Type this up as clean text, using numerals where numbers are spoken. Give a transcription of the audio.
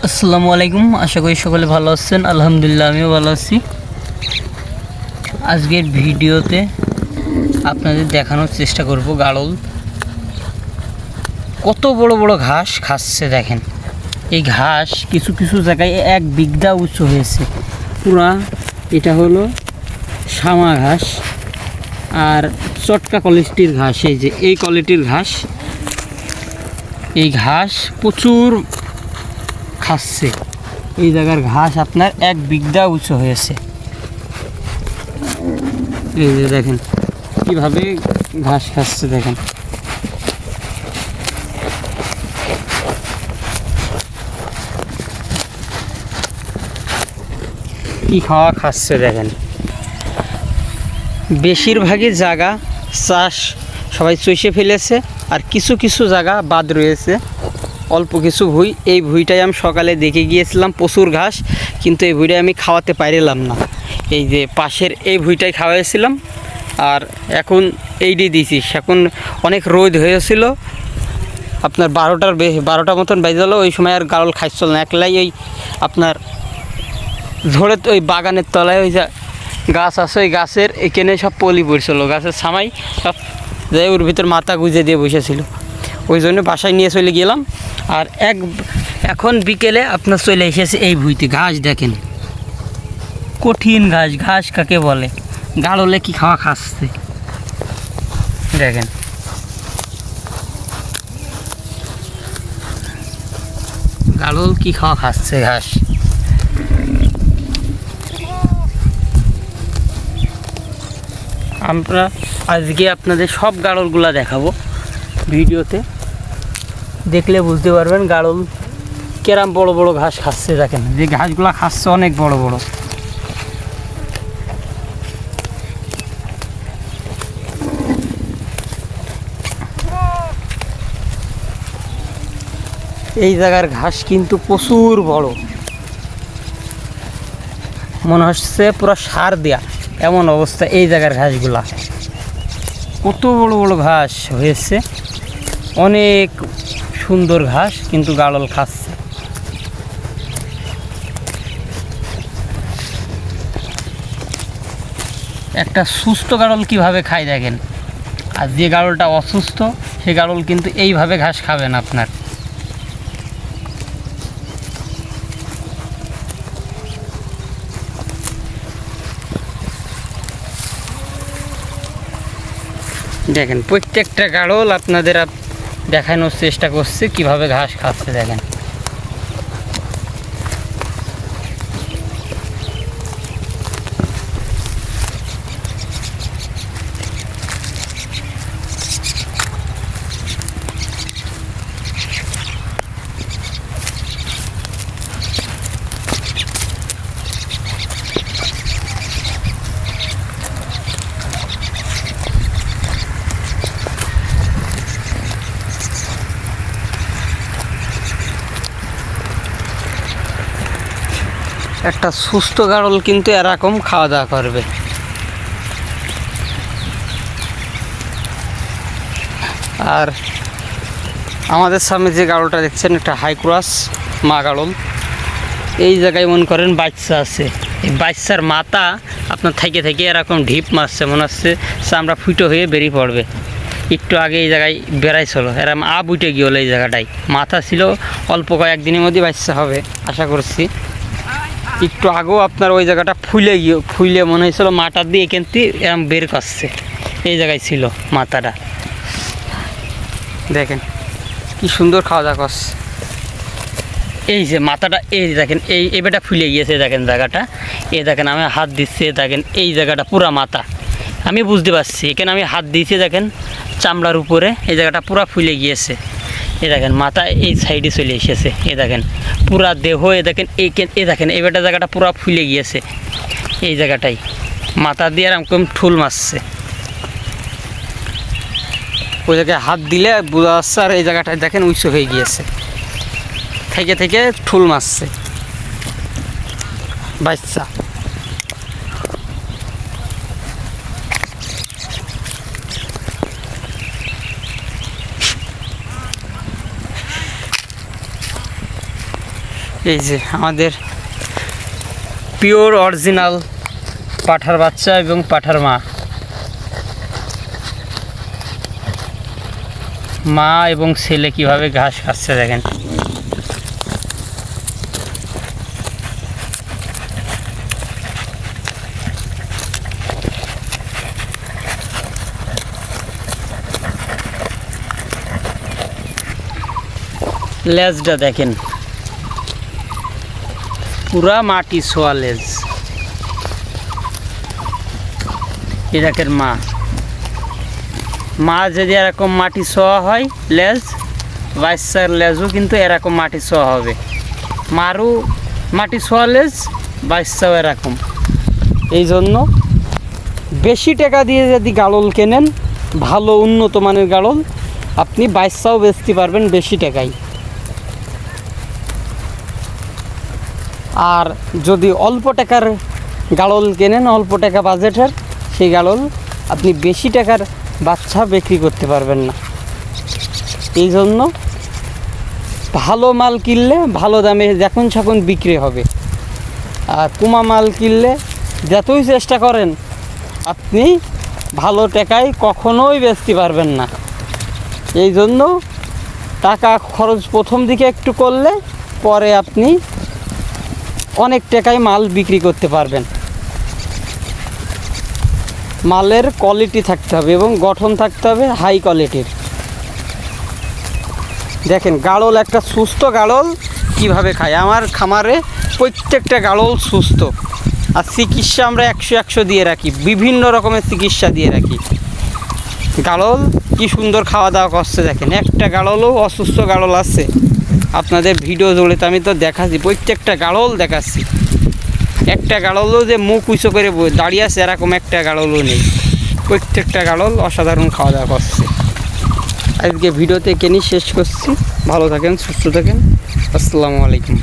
আসসালামু আলাইকুম। আশা করি সকলে ভালো আছেন। আলহামদুলিল্লাহ আমিও ভালো আছি। আজকের ভিডিওতে আপনাদের দেখানোর চেষ্টা করব গাড়ল কত বড় বড় ঘাস খাচ্ছে। দেখেন, এই ঘাস কিছু কিছু জায়গায় 1 বিঘা উঁচু হয়েছে পুরা। এটা হলো শামা ঘাস আর চটকা কোয়ালিটির ঘাস। এই যে এই কোয়ালিটির ঘাস, এই ঘাস প্রচুর খাচ্ছে। এই জায়গার ঘাস আপনার 1 বিঘা উঁচু হয়েছে। এই যে দেখেন কিভাবে ঘাস খাচ্ছে, দেখেন কি খাওয়া খাচ্ছে। দেখেন বেশিরভাগই জায়গা চাষ সবাই চষে ফেলেছে, আর কিছু কিছু জায়গা বাদ রয়েছে, অল্প কিছু ভুঁই। এই ভুঁইটাই আমি সকালে দেখে গিয়েছিলাম, প্রচুর ঘাস, কিন্তু এই ভুঁইটাই আমি খাওয়াতে পারলাম না। এই যে পাশের এই ভুঁইটাই খাওয়াইছিলাম, আর এখন এইটি দিয়েছি। এখন অনেক রোদ হয়েছিল, আপনার 12টা মতন বেজে গেল। ওই সময় আর গাড়ল খাইছিল না, একলাই ওই আপনার ঝড়ে ওই বাগানের তলায় ওই যে গাছ আছে, ওই গাছের এখানে সব পলি পড়ছিল, গাছের ছামাই সব যাই ওর ভিতর মাথা গুঁজে দিয়ে বসেছিল। ওই জন্য বাসায় নিয়ে চলে গেলাম। আর এখন বিকেলে আপনার চলে এসেছে এই ভুঁইতে। ঘাস দেখেন, কঠিন ঘাস। ঘাস কাকে বলে? গাড়লে কি খাওয়া খাচ্ছে দেখেন। গাড়ল কি খাওয়া খাচ্ছে ঘাস। আমরা আজকে আপনাদের সব গাড়লগুলা দেখাবো ভিডিওতে, দেখলে বুঝতে পারবেন গাড়ল কেরাম বড় বড় ঘাস খাচ্ছে। দেখেন যে ঘাসগুলা খাচ্ছে অনেক বড় বড়। এই জায়গার ঘাস কিন্তু প্রচুর বড়, মনে হচ্ছে পুরো সার দেয়া এমন অবস্থা। এই জায়গার ঘাসগুলা কত বড় বড় ঘাস হয়েছে, অনেক সুন্দর ঘাস, কিন্তু গাড়ল খাচ্ছে। একটা সুস্থ গাড়ল কিভাবে খায় দেখেন, আর যে গাড়লটা অসুস্থ সে গাড়ল কিন্তু এইভাবে ঘাস খাবেন আপনার। দেখেন প্রত্যেকটা গাড়ল আপনাদের দেখানোর চেষ্টা করছে কিভাবে ঘাস খাচ্ছে। দেখেন একটা সুস্থ গাড়ল কিন্তু এরকম খাওয়া দাওয়া করবে। আর আমাদের সামনে যে গাড়লটা দেখছেন, একটা হাই ক্রস মা গাড়ল। এই জায়গায় মনে করেন বাচ্চা আছে, এই বাচ্চার মাথা আপনার থেকে থেকে এরকম ঢিপ মারছে, মনে হচ্ছে চামড়া ফুটো হয়ে বেরিয়ে পড়বে। একটু আগে এই জায়গায় বেড়াইছিল, এরকম উঠে গিয়ে হলো এই জায়গাটায়। মাথা ছিল, অল্প কয়েকদিনের মধ্যে বাচ্চা হবে আশা করছি। একটু আগেও আপনার ওই জায়গাটা ফুলে মনে হয়েছিল মাথা দিয়ে এখান থেকে এরম বের করছে। এই জায়গায় ছিল মাথাটা, দেখেন কি সুন্দর খাওয়া দাওয়া করছে। এই যে মাথাটা, এই দেখেন এই বেটা ফুলে গিয়েছে, দেখেন জায়গাটা। এই দেখেন আমি হাত দিচ্ছি, দেখেন এই জায়গাটা পুরা মাথা আমি বুঝতে পারছি। এখানে আমি হাত দিয়েছি, দেখেন চামড়ার উপরে এই জায়গাটা পুরা ফুলে গিয়েছে। এই দেখেন মাথা এই সাইডে চলে এসেছে, এ দেখেন পুরা দেহ। এ দেখেন এই দেখেন এই বেটা জায়গাটা পুরা ফুলে গিয়েছে। এই জায়গাটাই মাথা দিয়ে এরকম ঠুল মারছে। ওই জায়গায় হাত দিলে বোঝা যাচ্ছে। আর এই জায়গাটায় দেখেন উঁচু হয়ে গিয়েছে, থেকে থেকে ঠুল মারছে বাচ্চা। এই যে আমাদের পিওর অরিজিনাল পাঁঠার বাচ্চা এবং পাঁঠার মা এবং ছেলে কিভাবে ঘাস খাচ্ছে দেখেন। লেজটা দেখেন, পুরা মাটি ছোঁয়া লেজ। এ দেখেন মা যদি এরকম মাটি ছোঁয়া হয় লেজ, বাচ্চার লেজও কিন্তু এরকম মাটি ছোঁয়া হবে। মারও মাটি ছোঁয়া লেজ, বাচ্চাও এরকম। এই জন্য বেশি টাকা দিয়ে যদি গাড়ল কেনেন, ভালো উন্নত মানের গাড়ল, আপনি বাচ্চাও বেচতে পারবেন বেশি টাকায়। আর যদি অল্প টাকার গাড়ল কেনেন, অল্প টাকা বাজেটের, সেই গাড়ল আপনি বেশি টাকার বাচ্চা বিক্রি করতে পারবেন না। এই জন্য ভালো মাল কিনলে ভালো দামে যখন বিক্রি হবে, আর কুমা মাল কিনলে যতই চেষ্টা করেন আপনি ভালো টাকায় কখনোই বেচতে পারবেন না। এই জন্য টাকা খরচ প্রথম দিকে একটু করলে পরে আপনি অনেক টাকায় মাল বিক্রি করতে পারবেন। মালের কোয়ালিটি থাকতে হবে এবং গঠন থাকতে হবে হাই কোয়ালিটির। দেখেন গাড়ল, একটা সুস্থ গাড়ল কিভাবে খায়। আমার খামারে প্রত্যেকটা গাড়ল সুস্থ, আর চিকিৎসা আমরা 100 দিয়ে রাখি, বিভিন্ন রকমের চিকিৎসা দিয়ে রাখি। গাড়ল কি সুন্দর খাওয়া দাওয়া করছে দেখেন। একটা গাড়লও অসুস্থ গাড়ল আছে আপনাদের ভিডিও জুড়ে তো আমি তো দেখাচ্ছি, প্রত্যেকটা গাড়ল দেখাচ্ছি। একটা গাড়লও যে মুখ উঁচু করে দাঁড়িয়ে আছে এরকম একটা গাড়লও নেই। প্রত্যেকটা গাড়ল অসাধারণ খাওয়া দাওয়া করছে। আজকে ভিডিওতে এখানেই শেষ করছি। ভালো থাকেন, সুস্থ থাকেন। আসসালামু আলাইকুম।